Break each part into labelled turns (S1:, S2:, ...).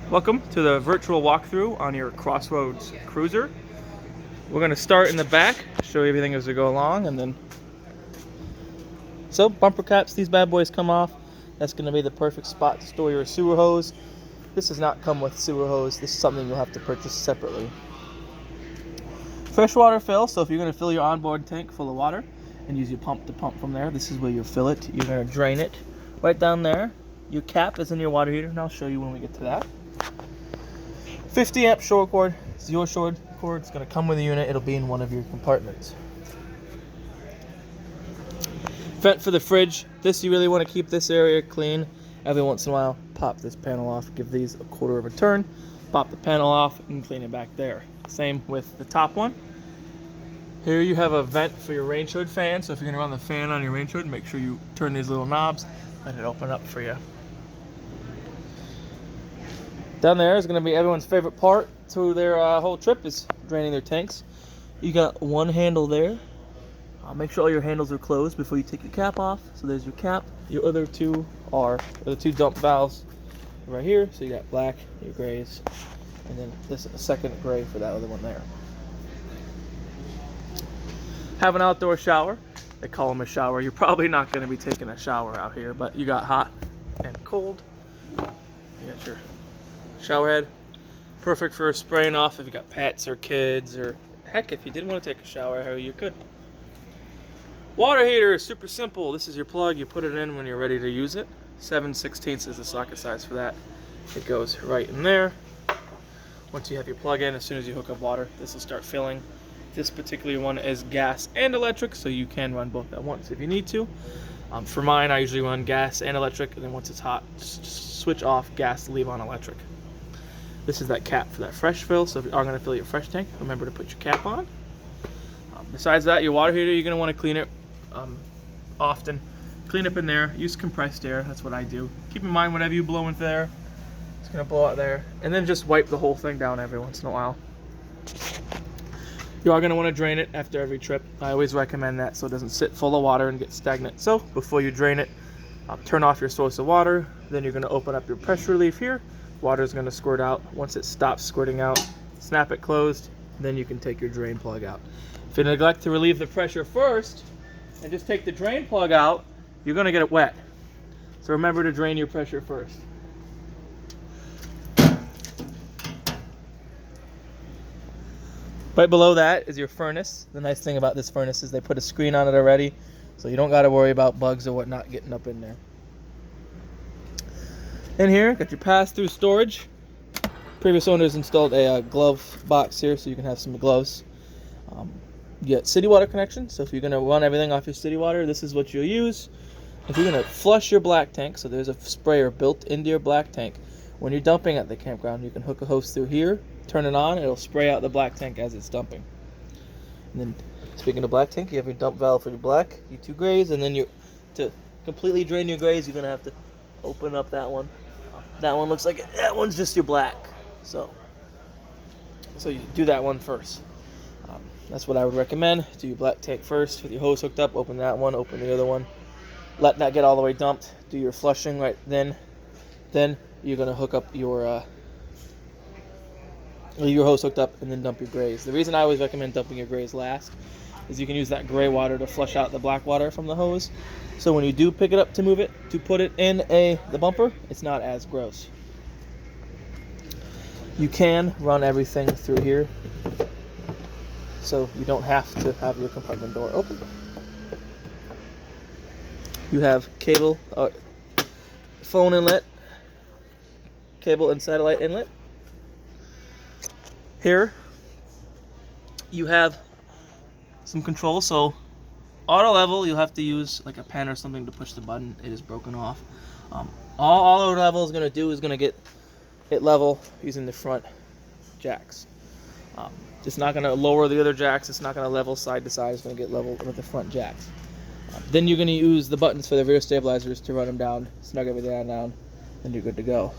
S1: Welcome to the virtual walkthrough on your Crossroads Cruiser. We're going to start in the back, show you everything as we go along, and then... So, bumper caps, these bad boys come off. That's going to be the perfect spot to store your sewer hose. This does not come with sewer hose. This is something you'll have to purchase separately. Freshwater fill, so if you're going to fill your onboard tank full of water and use your pump to pump from there, this is where you'll fill it. You're going to drain it right down there. Your cap is in your water heater, and I'll show you when we get to that. 50 amp shore cord. It's your shore cord. It's going to come with the unit. It'll be in one of your compartments. Vent for the fridge. This, you really want to keep this area clean. Every once in a while, pop this panel off. Give these a quarter of a turn. Pop the panel off and clean it back there. Same with the top one. Here you have a vent for your range hood fan. So if you're going to run the fan on your range hood, make sure you turn these little knobs and it open up for you. Down there is going to be everyone's favorite part to their whole trip is draining their tanks. You got one handle there. Make sure all your handles are closed before you take your cap off. So there's your cap. Your other two are the two dump valves right here. So you got black, your grays, and then this is a second gray for that other one there. Have an outdoor shower. They call them a shower. You're probably not going to be taking a shower out here, but you got hot and cold. You got your shower head, perfect for spraying off if you got pets or kids, or heck, if you didn't want to take a shower, how you could. Water heater is super simple. This is your plug. You put it in when you're ready to use it. 7/16 is the socket size for that. It goes right in there. Once you have your plug in, as soon as you hook up water, this will start filling. This particular one is gas and electric, so you can run both at once if you need to. For mine, I usually run gas and electric, and then once it's hot, just switch off gas, leave on electric. This is that cap for that fresh fill, so if you are going to fill your fresh tank, remember to put your cap on. Besides that, your water heater, you're going to want to clean it often. Clean up in there, use compressed air, that's what I do. Keep in mind whatever you blow into there, it's going to blow out there. And then just wipe the whole thing down every once in a while. You are going to want to drain it after every trip. I always recommend that so it doesn't sit full of water and get stagnant. So before you drain it, turn off your source of water. Then you're going to open up your pressure relief here. Water is going to squirt out. Once it stops squirting out, snap it closed. Then you can take your drain plug out. If you neglect to relieve the pressure first and just take the drain plug out, you're going to get it wet. So remember to drain your pressure first. Right below that is your furnace. The nice thing about this furnace is they put a screen on it already, so you don't got to worry about bugs or whatnot getting up in there. In here, got your pass-through storage. Previous owners installed a glove box here so you can have some gloves. You get city water connection, so if you're going to run everything off your city water, this is what you'll use. If you're going to flush your black tank, so there's a sprayer built into your black tank. When you're dumping at the campground, you can hook a hose through here, turn it on, it'll spray out the black tank as it's dumping. And then, speaking of black tank, you have your dump valve for your black, your two grays, and then to completely drain your grays, you're going to have to open up that one. That one looks like that one's just your black. So you do that one first. That's what I would recommend. Do your black tank first with your hose hooked up. Open that one. Open the other one. Let that get all the way dumped. Do your flushing right then. Then you're gonna hook up your hose hooked up and then dump your grays. The reason I always recommend dumping your grays last is you can use that gray water to flush out the black water from the hose. So when you do pick it up to move it, to put it in the bumper, it's not as gross. You can run everything through here, so you don't have to have your compartment door open. You have cable, phone inlet, cable and satellite inlet. Here you have some controls, so auto level, you'll have to use like a pen or something to push the button. It is broken off. All auto level is going to do is going to get it level using the front jacks. It's not going to lower the other jacks. It's not going to level side to side. It's going to get level with the front jacks. Then you're going to use the buttons for the rear stabilizers to run them down, snug everything down, and you're good to go.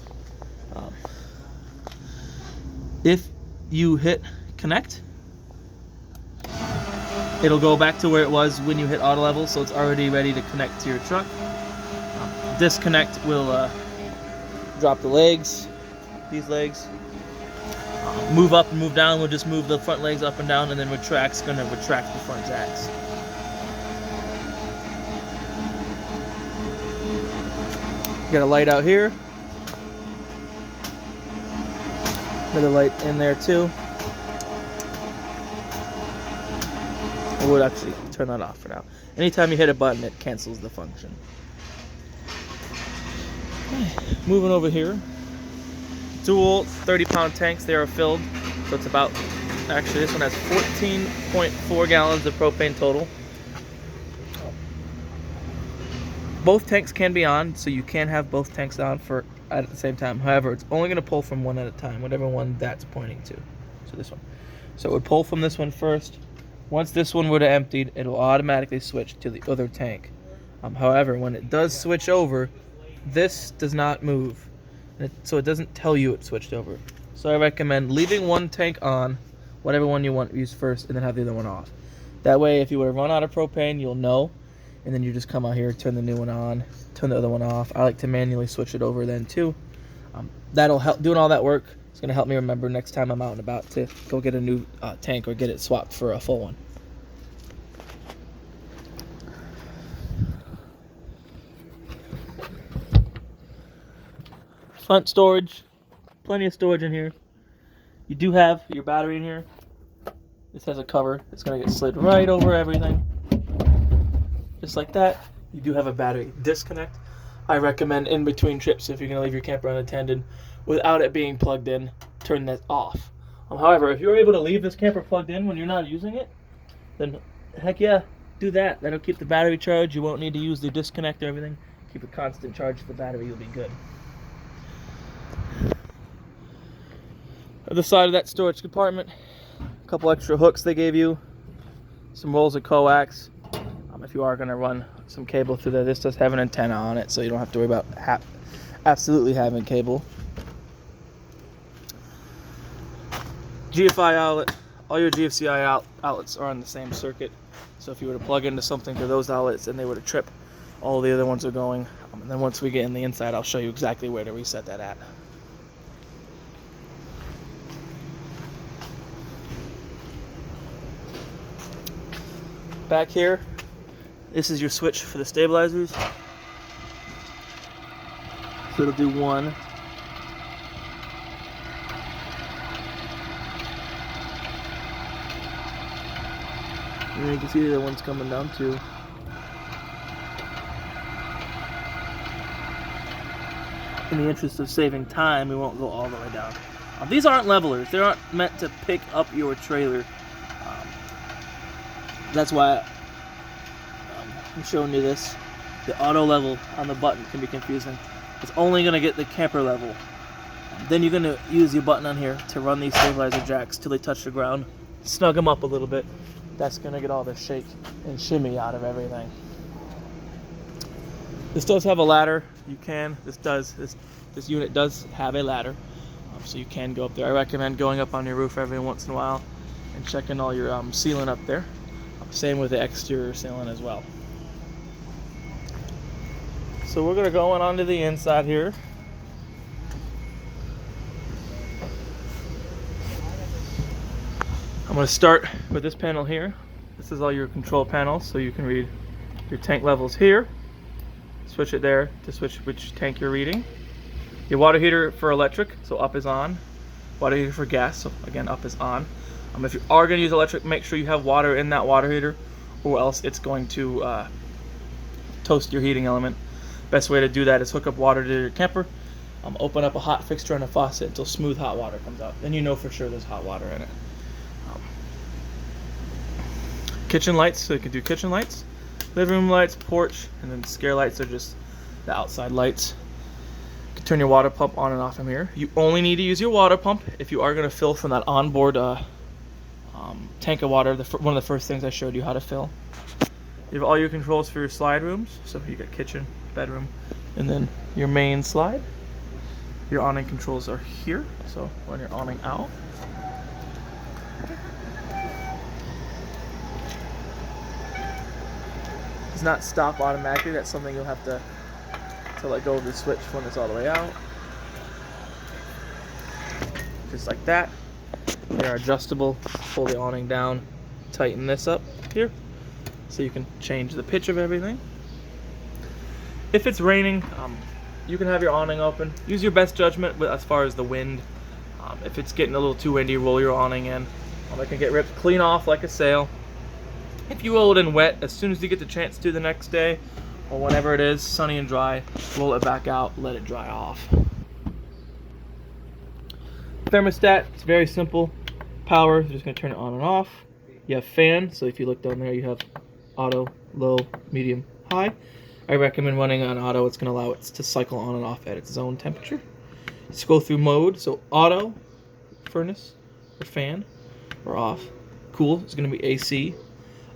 S1: If you hit connect, it'll go back to where it was when you hit auto level, so it's already ready to connect to your truck. Disconnect will drop the legs, these legs. Move up and move down, we'll just move the front legs up and down, and then retract's gonna retract the front jacks. Got a light out here. Another light in there too. I would actually turn that off for now. Anytime you hit a button, it cancels the function. Okay. Moving over here. Dual 30-pound tanks, they are filled. So it's about, actually this one has 14.4 gallons of propane total. Both tanks can be on, so you can have both tanks on at the same time. However, it's only going to pull from one at a time, whatever one that's pointing to. So this one. So it would pull from this one first. Once this one would have emptied, it'll automatically switch to the other tank. However, when it does switch over, this does not move. So it doesn't tell you it switched over. So I recommend leaving one tank on, whatever one you want to use first, and then have the other one off. That way, if you were to run out of propane, you'll know. And then you just come out here, turn the new one on, turn the other one off. I like to manually switch it over then too. That'll help. Doing all that work is going to help me remember next time I'm out and about to go get a new tank or get it swapped for a full one. Front storage, plenty of storage in here. You do have your battery in here. This has a cover. It's going to get slid right over everything. Just like that. You do have a battery disconnect. I recommend in between trips, if you're going to leave your camper unattended without it being plugged in, turn that off. However, if you're able to leave this camper plugged in when you're not using it, then heck yeah, do that. That'll keep the battery charged. You won't need to use the disconnect or everything. Keep a constant charge of the battery, you'll be good. Other side of that storage compartment, a couple extra hooks they gave you, some rolls of coax. If you are going to run some cable through there, this does have an antenna on it, so you don't have to worry about absolutely having cable. GFI outlet, all your GFCI outlets are on the same circuit, so if you were to plug into something to those outlets and they were to trip, all the other ones are going. And then once we get in the inside, I'll show you exactly where to reset that at. Back here, this is your switch for the stabilizers. So it'll do one. And then you can see the other one's coming down too. In the interest of saving time, we won't go all the way down. These aren't levelers. They aren't meant to pick up your trailer. That's why I'm showing you this. The auto level on the button can be confusing. It's only going to get the camper level. Then you're going to use your button on here to run these stabilizer jacks till they touch the ground. Snug them up a little bit. That's going to get all the shake and shimmy out of everything. This does have a ladder. You can. This unit does have a ladder, so you can go up there. I recommend going up on your roof every once in a while and checking all your sealing up there. Same with the exterior sealing as well. So we're going to go on to the inside here. I'm going to start with this panel here. This is all your control panels, so you can read your tank levels here. Switch it there to switch which tank you're reading. Your water heater for electric, so up is on. Water heater for gas, so again up is on. If you are going to use electric, make sure you have water in that water heater, or else it's going to toast your heating element. Best way to do that is hook up water to your camper, open up a hot fixture and a faucet until smooth hot water comes out. Then you know for sure there's hot water in it. Kitchen lights, so you can do kitchen lights, living room lights, porch, and then scare lights are just the outside lights. You can turn your water pump on and off from here. You only need to use your water pump if you are going to fill from that onboard tank of water, one of the first things I showed you how to fill. You have all your controls for your slide rooms, so you got kitchen, bedroom, and then your main slide. Your awning controls are here, so when you're awning out. Does not stop automatically, that's something you'll have to let go of the switch when it's all the way out. just like that. They're adjustable. Pull the awning down, tighten this up here, so you can change the pitch of everything. If it's raining, you can have your awning open. Use your best judgment as far as the wind. If it's getting a little too windy, roll your awning in. It can get ripped clean off like a sail. If you roll it in wet, as soon as you get the chance to the next day, or whenever it is, sunny and dry, roll it back out, let it dry off. Thermostat, it's very simple. Power, you're just going to turn it on and off. You have fan, so if you look down there, you have auto, low, medium, high. I recommend running on auto. It's going to allow it to cycle on and off at its own temperature. Let's go through mode. So auto, furnace, or fan, or off. Cool, it's going to be AC.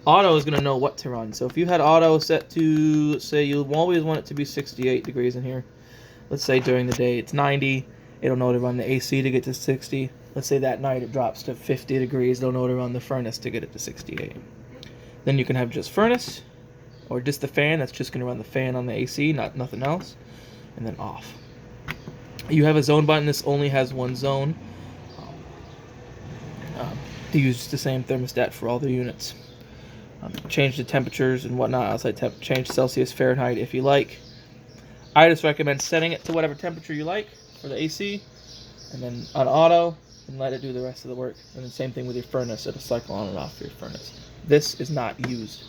S1: Auto is going to know what to run. So if you had auto set to, let's say you always want it to be 68 degrees in here. Let's say during the day it's 90. It'll know to run the AC to get to 60. Let's say that night it drops to 50 degrees. It'll know to run the furnace to get it to 68. Then you can have just furnace, or just the fan. That's just going to run the fan on the AC, nothing else. And then off. You have a zone button. This only has one zone. To use the same thermostat for all the units. Change the temperatures and whatnot outside change Celsius, Fahrenheit if you like. I just recommend setting it to whatever temperature you like for the AC, and then on auto, and let it do the rest of the work. And the same thing with your furnace. It'll cycle on and off your furnace. This is not used.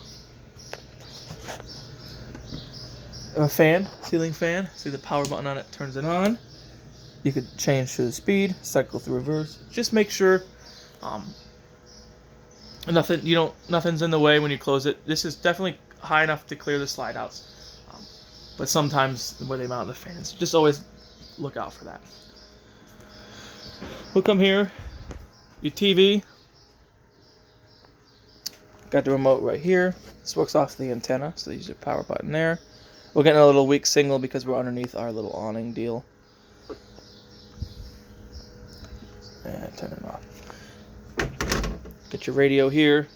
S1: A fan, ceiling fan. See the power button on it turns it on. You could change to the speed, cycle through reverse. Just make sure nothing's in the way when you close it. This is definitely high enough to clear the slide outs, but sometimes where they mount the fans, just always look out for that. We'll come here, your TV, got the remote right here. This works off the antenna, so use your power button there. We're getting a little weak signal because we're underneath our little awning deal. And turn it off. Get your radio here,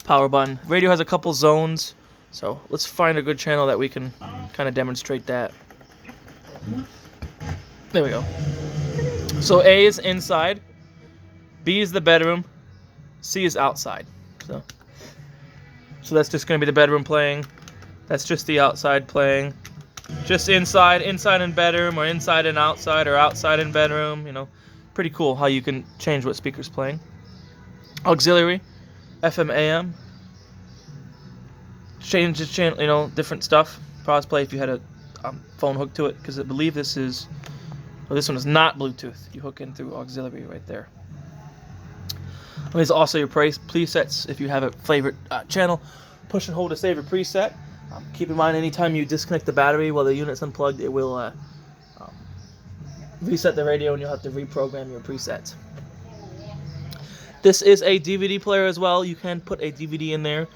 S1: power button. Radio has a couple zones, so let's find a good channel that we can kind of demonstrate that. There we go. So A is inside, B is the bedroom, C is outside. So that's just going to be the bedroom playing. That's just the outside playing. Just inside and bedroom, or inside and outside, or outside and bedroom. You know, pretty cool how you can change what speaker's playing. Auxiliary, FM, AM. Change the channel, you know, different stuff. Pause play if you had a phone hooked to it, because I believe this is, well, this one is not Bluetooth. You hook in through auxiliary right there. There's also your presets if you have a favorite channel. Push and hold to save your preset. Keep in mind, anytime you disconnect the battery while the unit's unplugged, it will reset the radio and you'll have to reprogram your presets. This is a DVD player as well. You can put a DVD in there,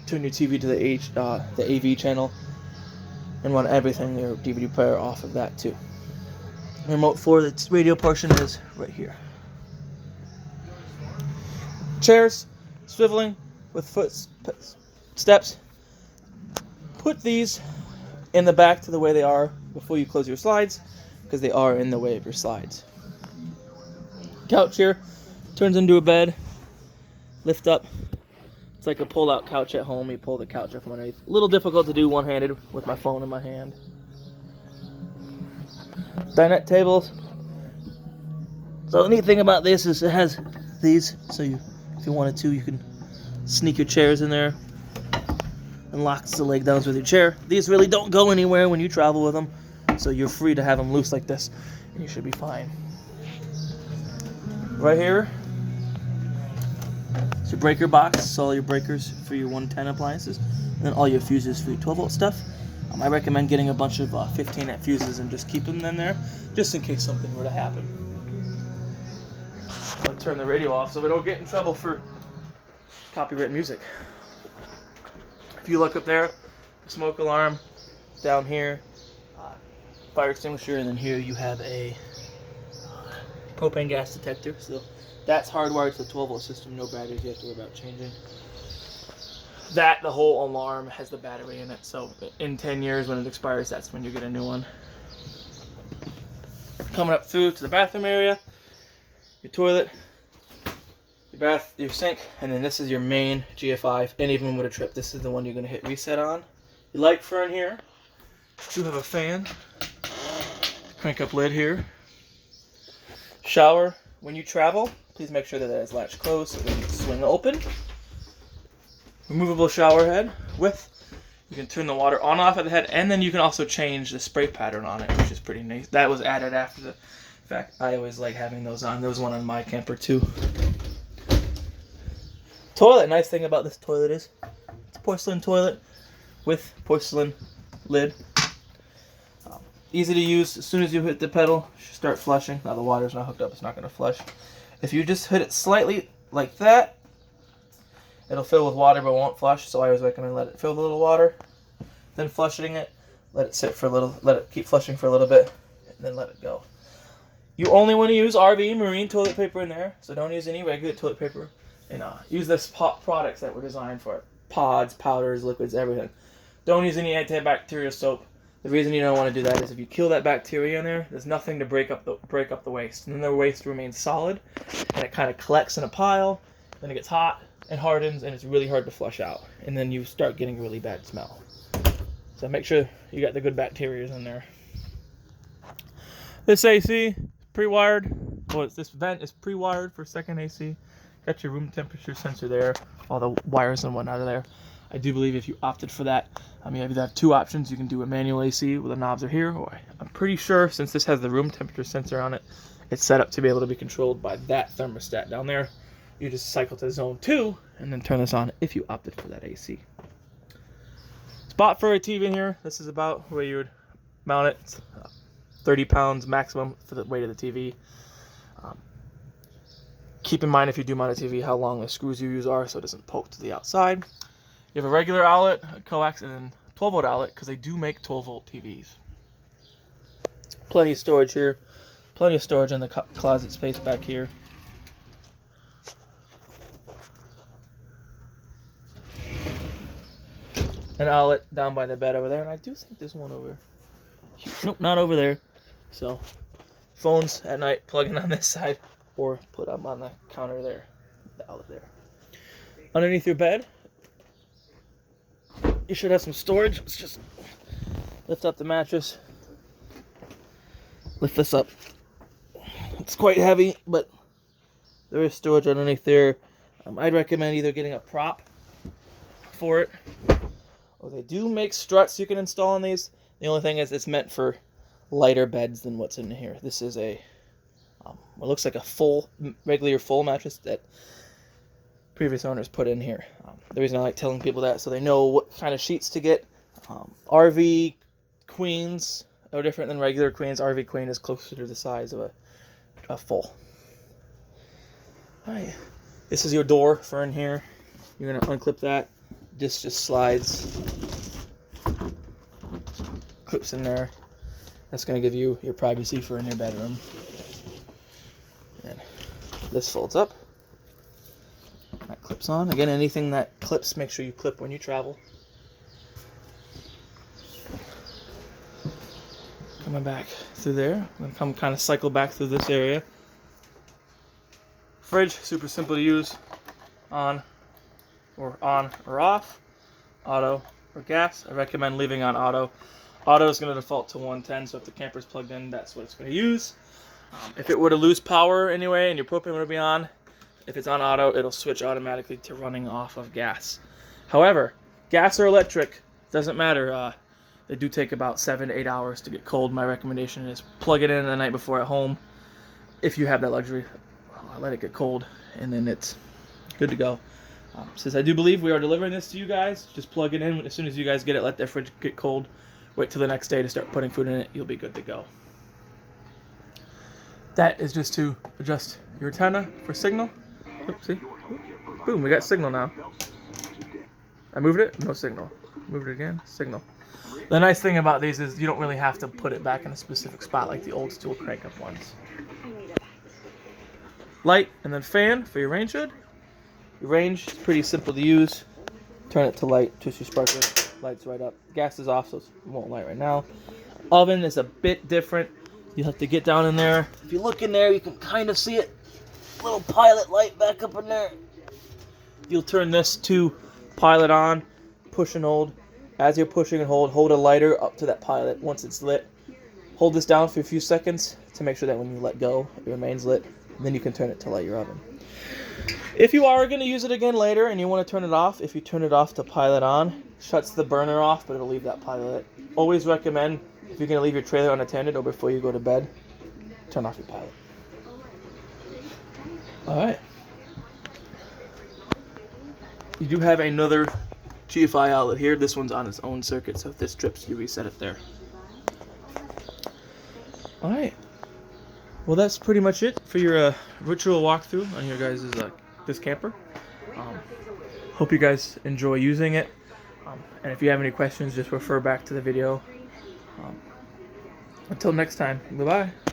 S1: turn your TV to the AV channel, and run everything, your DVD player, off of that too. The remote for the radio portion is right here. Chairs, swiveling with steps. Put these in the back to the way they are before you close your slides, because they are in the way of your slides. Couch here turns into a bed. Lift up. It's like a pull-out couch at home. You pull the couch up from underneath. A little difficult to do one-handed with my phone in my hand. Dinette tables. So the neat thing about this is it has these, so if you wanted to, you can sneak your chairs in there and locks the leg down with your chair. These really don't go anywhere when you travel with them, so you're free to have them loose like this, and you should be fine. Right here, it's your breaker box. It's all your breakers for your 110 appliances, and then all your fuses for your 12-volt stuff. I recommend getting a bunch of 15-amp fuses and just keeping them there, just in case something were to happen. I'll turn the radio off so we don't get in trouble for copyright music. If you look up there, smoke alarm. Down here, fire extinguisher, and then here you have a propane gas detector. So that's hardwired to the 12-volt system. No batteries you have to worry about changing. The whole alarm has the battery in it. So in 10 years when it expires, that's when you get a new one. Coming up through to the bathroom area. your toilet, your bath, your sink, and then this is your main GFI. And even with a trip, this is the one you're going to hit reset on. Your light for in here. You have a fan. Crank up lid here. Shower. When you travel, please make sure that it is latched closed so it doesn't swing open. Removable shower head with. You can turn the water on off at the head, and then you can also change the spray pattern on it, which is pretty nice. That was added after the fact. I always like having those on. There was one on my camper too. Toilet. Nice thing about this toilet is it's a porcelain toilet with porcelain lid. Easy to use. As soon as you hit the pedal, you should start flushing. Now the water's not hooked up, it's not going to flush. If you just hit it slightly like that, it'll fill with water but won't flush. So I always recommend let it fill with a little water, then flushing it, let it sit for a little, let it keep flushing for a little bit, and then let it go. You only want to use RV marine toilet paper in there, so don't use any regular toilet paper. And use this products that were designed for it. Pods, powders, liquids, everything. Don't use any antibacterial soap. The reason you don't want to do that is if you kill that bacteria in there, there's nothing to break up the waste. And then the waste remains solid, and it kind of collects in a pile, then it gets hot and hardens, and it's really hard to flush out. And then you start getting really bad smell. So make sure you got the good bacteria in there. This AC, pre-wired. Well, this vent is pre-wired for second AC. Got your room temperature sensor there. All the wires and whatnot are there. I do believe if you opted for that, you either have two options. You can do a manual AC where the knobs are here, or I'm pretty sure since this has the room temperature sensor on it, it's set up to be able to be controlled by that thermostat down there. You just cycle to zone 2 and then turn this on if you opted for that AC. Spot for a TV in here. This is about where you would mount it. It's 30 pounds maximum for the weight of the TV. Keep in mind if you do mount a TV how long the screws you use are so it doesn't poke to the outside. You have a regular outlet, a coax, and then 12-volt outlet because they do make 12-volt TVs. Plenty of storage here. Plenty of storage in the closet space back here. An outlet down by the bed over there, and I do think there's one over. Nope, not over there. So, phones at night, plug in on this side, or put them on the counter there, the outlet there. Underneath your bed, you should have some storage. Let's just lift up the mattress. Lift this up. It's quite heavy, but there is storage underneath there. I'd recommend either getting a prop for it, or they do make struts you can install on these. The only thing is it's meant for lighter beds than what's in here. This is a what looks like a regular full mattress that previous owners put in here. The reason I like telling people that so they know what kind of sheets to get. RV queens are different than regular queens. RV queen is closer to the size of a full. Alright, this is your door for in here. You're gonna unclip that. This just slides, clips in there. That's gonna give you your privacy for in your bedroom. And this folds up. That clips on. Again, anything that clips, make sure you clip when you travel. Coming back through there. I'm going to come kind of cycle back through this area. Fridge, super simple to use. On or off. Auto or gas. I recommend leaving on auto. Auto is going to default to 110, so if the camper's plugged in, that's what it's going to use. If it were to lose power anyway and your propane were to be on, if it's on auto, it'll switch automatically to running off of gas. However, gas or electric, doesn't matter. They do take about 7 to 8 hours to get cold. My recommendation is plug it in the night before at home. If you have that luxury, let it get cold, and then it's good to go. Since I do believe we are delivering this to you guys, just plug it in. As soon as you guys get it, let the fridge get cold. Wait till the next day to start putting food in it. You'll be good to go. That is just to adjust your antenna for signal. Oops, see? Boom, we got signal now. I moved it, no signal. Moved it again, signal. The nice thing about these is you don't really have to put it back in a specific spot like the old school crank up ones. Light and then fan for your range hood. Your range is pretty simple to use. Turn it to light, twist your sparkler, lights right up. Gas is off, so it won't light right now. Oven is a bit different. You have to get down in there. If you look in there, you can kind of see it. little pilot light back up in there. You'll turn this to pilot on, push and hold. As you're pushing and hold a lighter up to that pilot once it's lit. Hold this down for a few seconds to make sure that when you let go, it remains lit. And then you can turn it to light your oven. If you are going to use it again later and you want to turn it off, if you turn it off to pilot on, shuts the burner off, but it'll leave that pilot lit. Always recommend, if you're going to leave your trailer unattended or before you go to bed, turn off your pilot. Alright. You do have another GFI outlet here. This one's on its own circuit, so if this trips, you reset it there. Alright. Well, that's pretty much it for your virtual walkthrough on your guys' this camper. Hope you guys enjoy using it. And if you have any questions, just refer back to the video. Until next time, bye-bye.